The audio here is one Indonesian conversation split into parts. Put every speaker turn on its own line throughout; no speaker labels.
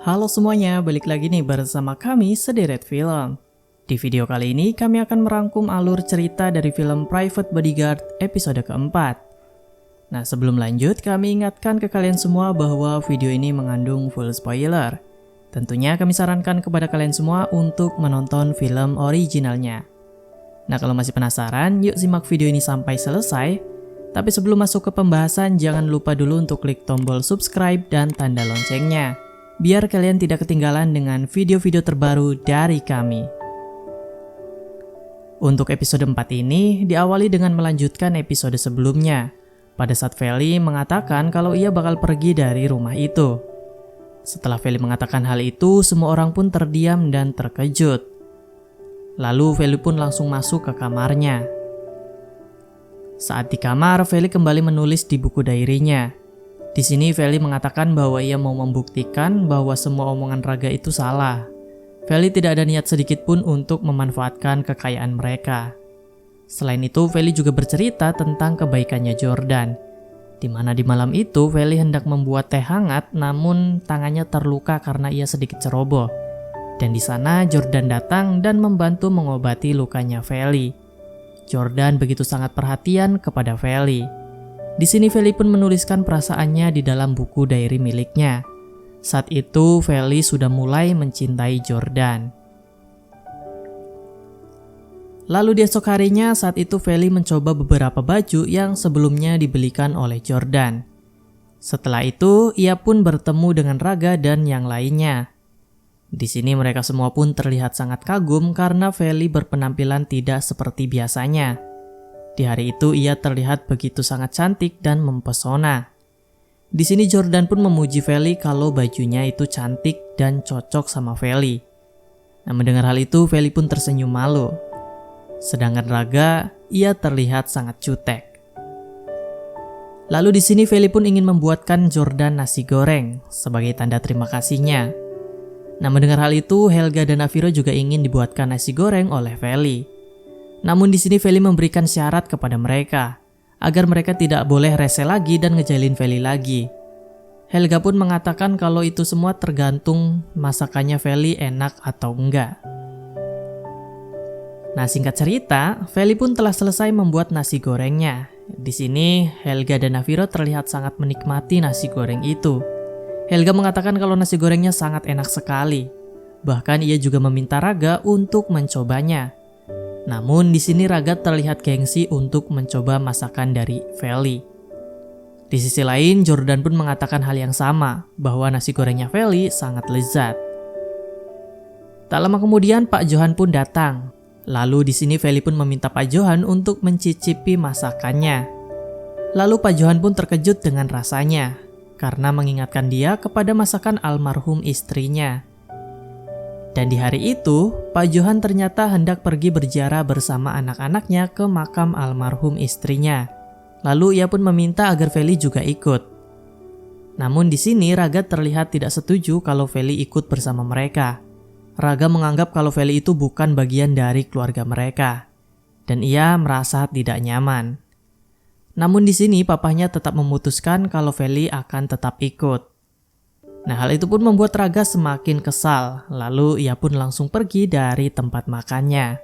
Halo semuanya, balik lagi nih bersama kami Sederet Film. Di video kali ini kami akan merangkum alur cerita dari film Private Bodyguard episode keempat. Nah sebelum lanjut, kami ingatkan ke kalian semua bahwa video ini mengandung full spoiler. Tentunya kami sarankan kepada kalian semua untuk menonton film originalnya. Nah kalau masih penasaran, yuk simak video ini sampai selesai. Tapi sebelum masuk ke pembahasan, jangan lupa dulu untuk klik tombol subscribe dan tanda loncengnya, biar kalian tidak ketinggalan dengan video-video terbaru dari kami. Untuk episode 4 ini, diawali dengan melanjutkan episode sebelumnya, pada saat Feli mengatakan kalau ia bakal pergi dari rumah itu. Setelah Feli mengatakan hal itu, semua orang pun terdiam dan terkejut. Lalu Feli pun langsung masuk ke kamarnya. Saat di kamar, Feli kembali menulis di buku diary-nya. Di sini Feli mengatakan bahwa ia mau membuktikan bahwa semua omongan Raga itu salah. Feli tidak ada niat sedikit pun untuk memanfaatkan kekayaan mereka. Selain itu, Feli juga bercerita tentang kebaikannya Jordan, di mana di malam itu Feli hendak membuat teh hangat, namun tangannya terluka karena ia sedikit ceroboh. Dan di sana Jordan datang dan membantu mengobati lukanya Feli. Jordan begitu sangat perhatian kepada Feli. Di sini Feli pun menuliskan perasaannya di dalam buku diary miliknya. Saat itu Feli sudah mulai mencintai Jordan. Lalu di esok harinya, saat itu Feli mencoba beberapa baju yang sebelumnya dibelikan oleh Jordan. Setelah itu, ia pun bertemu dengan Raga dan yang lainnya. Di sini mereka semua pun terlihat sangat kagum karena Feli berpenampilan tidak seperti biasanya. Di hari itu ia terlihat begitu sangat cantik dan mempesona. Di sini Jordan pun memuji Feli kalau bajunya itu cantik dan cocok sama Feli. Nah, mendengar hal itu Feli pun tersenyum malu. Sedangkan Raga, ia terlihat sangat jutek. Lalu di sini Feli pun ingin membuatkan Jordan nasi goreng sebagai tanda terima kasihnya. Nah, mendengar hal itu Helga dan Aviro juga ingin dibuatkan nasi goreng oleh Feli. Namun di sini Feli memberikan syarat kepada mereka agar mereka tidak boleh rese lagi dan ngejailin Feli lagi. Helga pun mengatakan kalau itu semua tergantung masakannya Feli enak atau enggak. Nah, singkat cerita, Feli pun telah selesai membuat nasi gorengnya. Di sini Helga dan Aviro terlihat sangat menikmati nasi goreng itu. Helga mengatakan kalau nasi gorengnya sangat enak sekali. Bahkan ia juga meminta Raga untuk mencobanya. Namun di sini Raga terlihat gengsi untuk mencoba masakan dari Feli. Di sisi lain, Jordan pun mengatakan hal yang sama, bahwa nasi gorengnya Feli sangat lezat. Tak lama kemudian Pak Johan pun datang. Lalu di sini Feli pun meminta Pak Johan untuk mencicipi masakannya. Lalu Pak Johan pun terkejut dengan rasanya, karena mengingatkan dia kepada masakan almarhum istrinya. Dan di hari itu, Pak Johan ternyata hendak pergi berziarah bersama anak-anaknya ke makam almarhum istrinya. Lalu ia pun meminta agar Feli juga ikut. Namun di sini Raga terlihat tidak setuju kalau Feli ikut bersama mereka. Raga menganggap kalau Feli itu bukan bagian dari keluarga mereka, dan ia merasa tidak nyaman. Namun di sini papahnya tetap memutuskan kalau Feli akan tetap ikut. Nah, hal itu pun membuat Raga semakin kesal, lalu ia pun langsung pergi dari tempat makannya.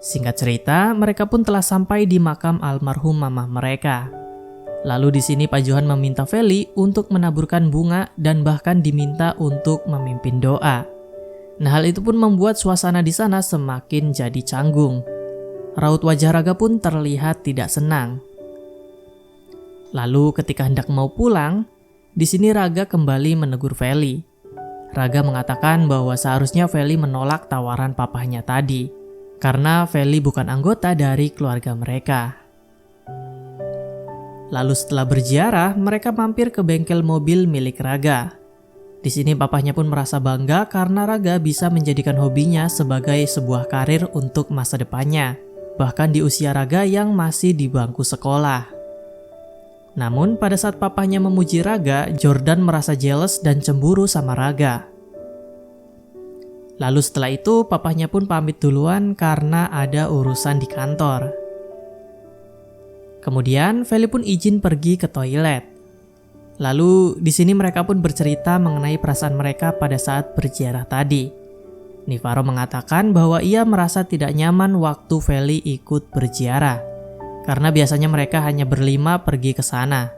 Singkat cerita, mereka pun telah sampai di makam almarhum mamah mereka. Lalu di sini Pak Johan meminta Feli untuk menaburkan bunga dan bahkan diminta untuk memimpin doa. Nah, hal itu pun membuat suasana di sana semakin jadi canggung. Raut wajah Raga pun terlihat tidak senang. Lalu ketika hendak mau pulang, di sini Raga kembali menegur Feli. Raga mengatakan bahwa seharusnya Feli menolak tawaran papahnya tadi, karena Feli bukan anggota dari keluarga mereka. Lalu setelah berziarah, mereka mampir ke bengkel mobil milik Raga. Di sini papahnya pun merasa bangga karena Raga bisa menjadikan hobinya sebagai sebuah karir untuk masa depannya, bahkan di usia Raga yang masih di bangku sekolah. Namun pada saat papahnya memuji Raga, Jordan merasa jealous dan cemburu sama Raga. Lalu setelah itu papahnya pun pamit duluan karena ada urusan di kantor. Kemudian Feli pun izin pergi ke toilet. Lalu di sini mereka pun bercerita mengenai perasaan mereka pada saat berziarah tadi. Navarro mengatakan bahwa ia merasa tidak nyaman waktu Feli ikut berziarah, karena biasanya mereka hanya berlima pergi ke sana.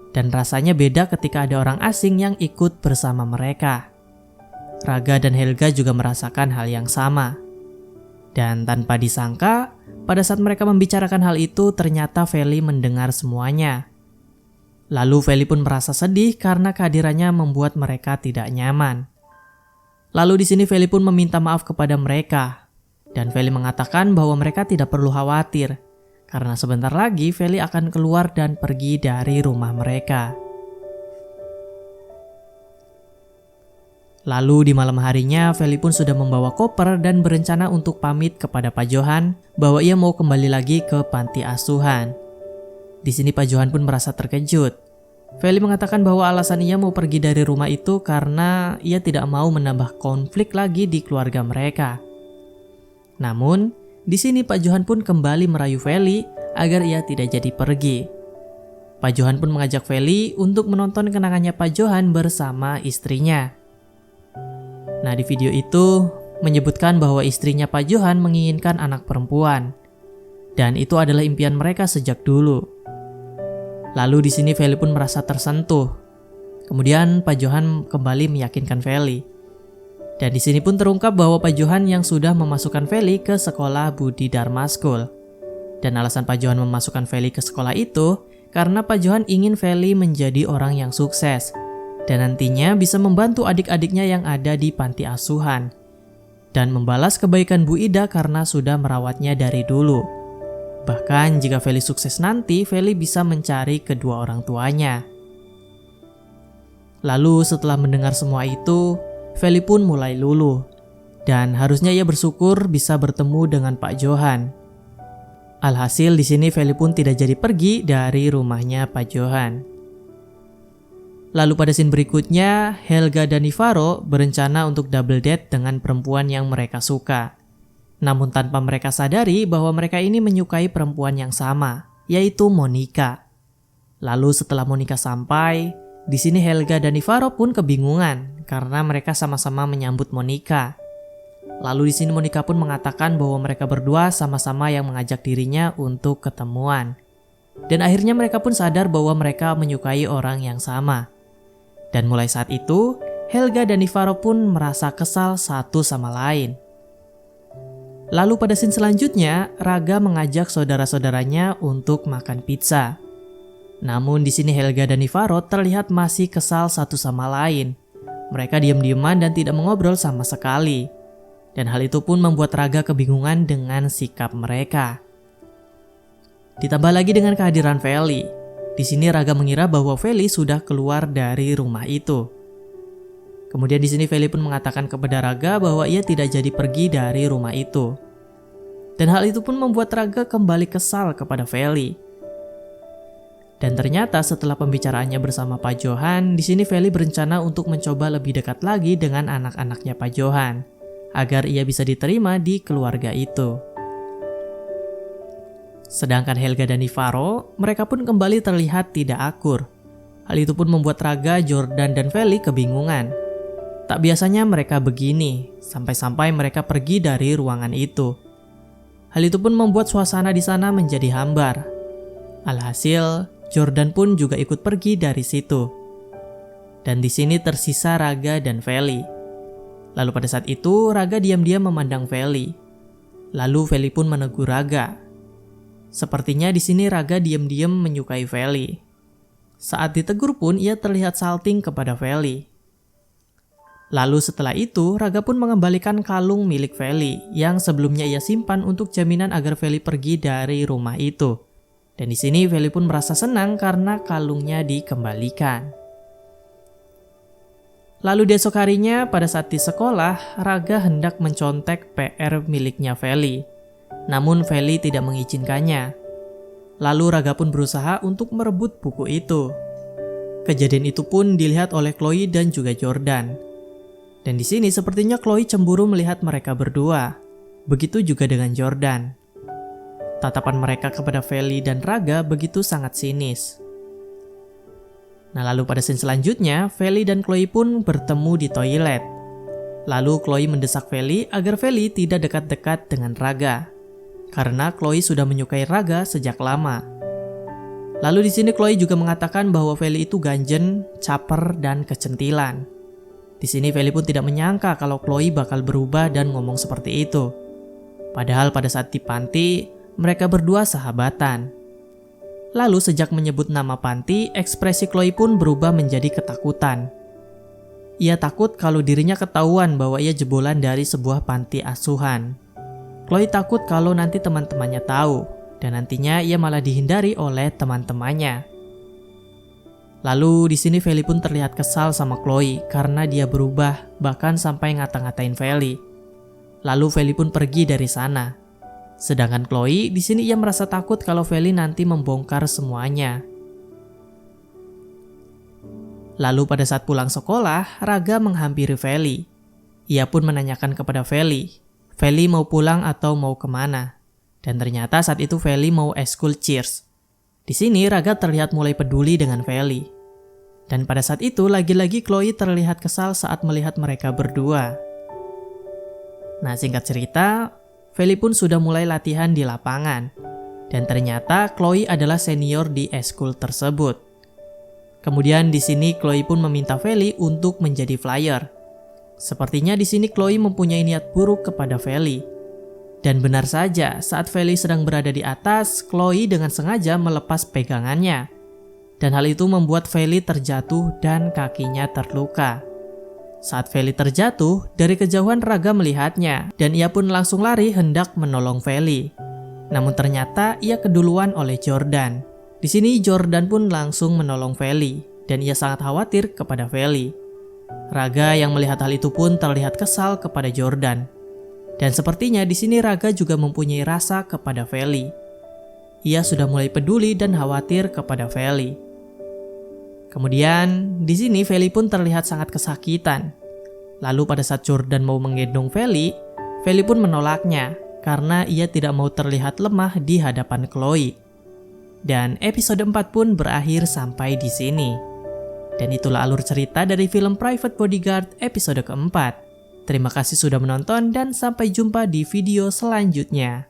Dan rasanya beda ketika ada orang asing yang ikut bersama mereka. Raga dan Helga juga merasakan hal yang sama. Dan tanpa disangka, pada saat mereka membicarakan hal itu, ternyata Feli mendengar semuanya. Lalu Feli pun merasa sedih karena kehadirannya membuat mereka tidak nyaman. Lalu di sini Feli pun meminta maaf kepada mereka. Dan Feli mengatakan bahwa mereka tidak perlu khawatir, karena sebentar lagi Feli akan keluar dan pergi dari rumah mereka. Lalu di malam harinya, Feli pun sudah membawa koper dan berencana untuk pamit kepada Pak Johan bahwa ia mau kembali lagi ke panti asuhan. Di sini Pak Johan pun merasa terkejut. Feli mengatakan bahwa alasan ia mau pergi dari rumah itu karena ia tidak mau menambah konflik lagi di keluarga mereka. Namun, di sini Pak Johan pun kembali merayu Feli agar ia tidak jadi pergi. Pak Johan pun mengajak Feli untuk menonton kenangannya Pak Johan bersama istrinya. Nah, di video itu menyebutkan bahwa istrinya Pak Johan menginginkan anak perempuan. Dan itu adalah impian mereka sejak dulu. Lalu di sini Feli pun merasa tersentuh. Kemudian Pak Johan kembali meyakinkan Feli. Dan di sini pun terungkap bahwa Pak Johan yang sudah memasukkan Feli ke sekolah Budi Dharma School. Dan alasan Pak Johan memasukkan Feli ke sekolah itu karena Pak Johan ingin Feli menjadi orang yang sukses dan nantinya bisa membantu adik-adiknya yang ada di panti asuhan dan membalas kebaikan Bu Ida karena sudah merawatnya dari dulu. Bahkan jika Feli sukses nanti, Feli bisa mencari kedua orang tuanya. Lalu setelah mendengar semua itu, Feli pun mulai luluh. Dan harusnya ia bersyukur bisa bertemu dengan Pak Johan. Alhasil di sini Feli pun tidak jadi pergi dari rumahnya Pak Johan. Lalu pada scene berikutnya, Helga dan Navarro berencana untuk double date dengan perempuan yang mereka suka. Namun tanpa mereka sadari bahwa mereka ini menyukai perempuan yang sama, yaitu Monica. Lalu setelah Monica sampai, di sini Helga dan Navarro pun kebingungan karena mereka sama-sama menyambut Monica. Lalu di sini Monica pun mengatakan bahwa mereka berdua sama-sama yang mengajak dirinya untuk ketemuan. Dan akhirnya mereka pun sadar bahwa mereka menyukai orang yang sama. Dan mulai saat itu, Helga dan Navarro pun merasa kesal satu sama lain. Lalu pada scene selanjutnya, Raga mengajak saudara-saudaranya untuk makan pizza. Namun di sini Helga dan Navarro terlihat masih kesal satu sama lain. Mereka diam-diaman dan tidak mengobrol sama sekali. Dan hal itu pun membuat Raga kebingungan dengan sikap mereka. Ditambah lagi dengan kehadiran Feli. Di sini Raga mengira bahwa Feli sudah keluar dari rumah itu. Kemudian di sini Feli pun mengatakan kepada Raga bahwa ia tidak jadi pergi dari rumah itu. Dan hal itu pun membuat Raga kembali kesal kepada Feli. Dan ternyata setelah pembicaraannya bersama Pak Johan, di sini Feli berencana untuk mencoba lebih dekat lagi dengan anak-anaknya Pak Johan, agar ia bisa diterima di keluarga itu. Sedangkan Helga dan Navarro, mereka pun kembali terlihat tidak akur. Hal itu pun membuat Raga, Jordan, dan Feli kebingungan. Tak biasanya mereka begini, sampai-sampai mereka pergi dari ruangan itu. Hal itu pun membuat suasana di sana menjadi hambar. Alhasil, Jordan pun juga ikut pergi dari situ. Dan di sini tersisa Raga dan Feli. Lalu pada saat itu, Raga diam-diam memandang Feli. Lalu Feli pun menegur Raga. Sepertinya di sini Raga diam-diam menyukai Feli. Saat ditegur pun ia terlihat salting kepada Feli. Lalu setelah itu, Raga pun mengembalikan kalung milik Feli yang sebelumnya ia simpan untuk jaminan agar Feli pergi dari rumah itu. Dan di sini Feli pun merasa senang karena kalungnya dikembalikan. Lalu di esok harinya, pada saat di sekolah, Raga hendak mencontek PR miliknya Feli. Namun Feli tidak mengizinkannya. Lalu Raga pun berusaha untuk merebut buku itu. Kejadian itu pun dilihat oleh Chloe dan juga Jordan. Dan di sini sepertinya Chloe cemburu melihat mereka berdua. Begitu juga dengan Jordan. Tatapan mereka kepada Feli dan Raga begitu sangat sinis. Nah, lalu pada scene selanjutnya, Feli dan Chloe pun bertemu di toilet. Lalu Chloe mendesak Feli agar Feli tidak dekat-dekat dengan Raga, karena Chloe sudah menyukai Raga sejak lama. Lalu di sini Chloe juga mengatakan bahwa Feli itu ganjen, caper, dan kecentilan. Di sini Feli pun tidak menyangka kalau Chloe bakal berubah dan ngomong seperti itu. Padahal pada saat di panti, mereka berdua sahabatan. Lalu sejak menyebut nama panti, ekspresi Chloe pun berubah menjadi ketakutan. Ia takut kalau dirinya ketahuan bahwa ia jebolan dari sebuah panti asuhan. Chloe takut kalau nanti teman-temannya tahu, dan nantinya ia malah dihindari oleh teman-temannya. Lalu di sini Feli pun terlihat kesal sama Chloe karena dia berubah, bahkan sampai ngata-ngatain Feli. Lalu Feli pun pergi dari sana. Sedangkan Chloe di sini ia merasa takut kalau Feli nanti membongkar semuanya. Lalu pada saat pulang sekolah, Raga menghampiri Feli. Ia pun menanyakan kepada Feli mau pulang atau mau kemana. Dan ternyata saat itu Feli mau eskul cheers. Di sini Raga terlihat mulai peduli dengan Feli. Dan pada saat itu lagi-lagi Chloe terlihat kesal saat melihat mereka berdua. Nah, singkat cerita, Feli pun sudah mulai latihan di lapangan. Dan ternyata Chloe adalah senior di eskul tersebut. Kemudian di sini Chloe pun meminta Feli untuk menjadi flyer. Sepertinya di sini Chloe mempunyai niat buruk kepada Feli. Dan benar saja, saat Feli sedang berada di atas, Chloe dengan sengaja melepas pegangannya. Dan hal itu membuat Feli terjatuh dan kakinya terluka. Saat Feli terjatuh, dari kejauhan Raga melihatnya, dan ia pun langsung lari hendak menolong Feli. Namun ternyata ia keduluan oleh Jordan. Di sini Jordan pun langsung menolong Feli, dan ia sangat khawatir kepada Feli. Raga yang melihat hal itu pun terlihat kesal kepada Jordan. Dan sepertinya di sini Raga juga mempunyai rasa kepada Feli. Ia sudah mulai peduli dan khawatir kepada Feli. Kemudian, di sini Feli pun terlihat sangat kesakitan. Lalu pada saat Jordan mau menggendong Feli pun menolaknya karena ia tidak mau terlihat lemah di hadapan Chloe. Dan episode 4 pun berakhir sampai di sini. Dan itulah alur cerita dari film Private Bodyguard episode keempat. Terima kasih sudah menonton dan sampai jumpa di video selanjutnya.